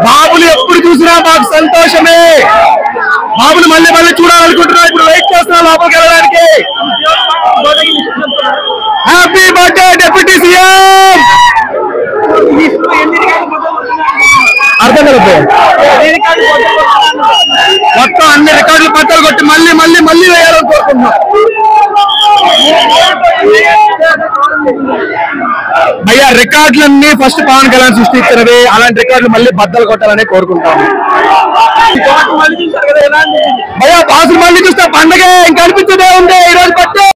బాబులు ఎప్పుడు చూసినా మాకు సంతోషమే. బాబులు మళ్ళీ మళ్ళీ చూడాలనుకుంటున్నా. ఇప్పుడు వెయిట్ చేస్తున్నా లోపలికి వెళ్ళడానికి. Happy birthday deputy CM. అర్థం కలుపు మొత్తం అన్ని రికార్డులు బద్దలు కొట్టి మళ్ళీ మళ్ళీ మళ్ళీ వేయాలని కోరుకుంటున్నాం. అయ్యా రికార్డులన్నీ ఫస్ట్ పవన్ కళ్యాణ్ సృష్టించినవి. అలాంటి రికార్డులు మళ్ళీ బద్దలు కొట్టాలని కోరుకుంటాము. భయ్యా బాసులు మళ్ళీ చూస్తే పండగే ఇంకా అనిపించదే ఉంది. ఈ రోజు బర్త్డే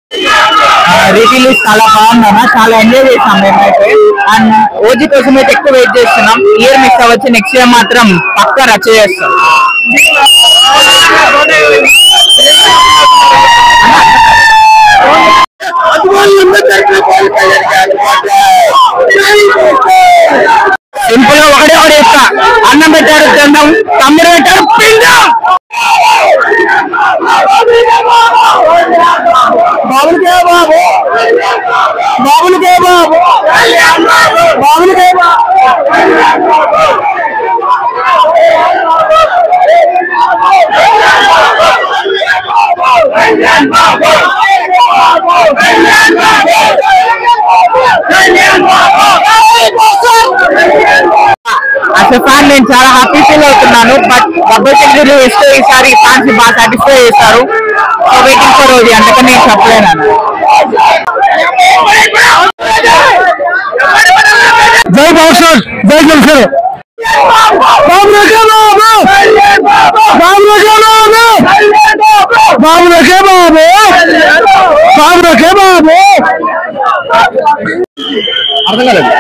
రిలీజ్ చాలా బాగుందన్నా, చాలా ఎంజాయ్ చేసాం మేమైతే. అండ్ ఓజీ కోసం అయితే ఎక్కువ వెయిట్ చేస్తున్నాం. ఇయర్ మిక్స్ అవ్వచ్చు, నెక్స్ట్ ఇయర్ మాత్రం పక్కా రచ్చ చేస్తాం. సింపుల్ గా ఒకటే ఒకటి చెప్తా, అన్నం పెట్టారు తిందాం, తమ్ముడు పెట్టారు పిండం. బాబులకే బాబు, బాబులకే బాబు, బాబులకే బాబు. అసలు ఫ్యాన్ నేను చాలా హ్యాపీ ఫీల్ అవుతున్నాను. బట్ గబ్బర్ సింగ్ ఇస్తే ఈసారి ఫ్యాన్స్ బాగా సాటిస్ఫై చేస్తారు. సో వెయిటింగ్ ఫర్ ఓజీ, అందుకని నేను చెప్పలేను. జై బాబు, జై జల్సర్. బాబులకే బాబు, బాబులకే బాబు, బాబులకే బాబు, బాబులకే బాబు. అర్థం కాలేదు.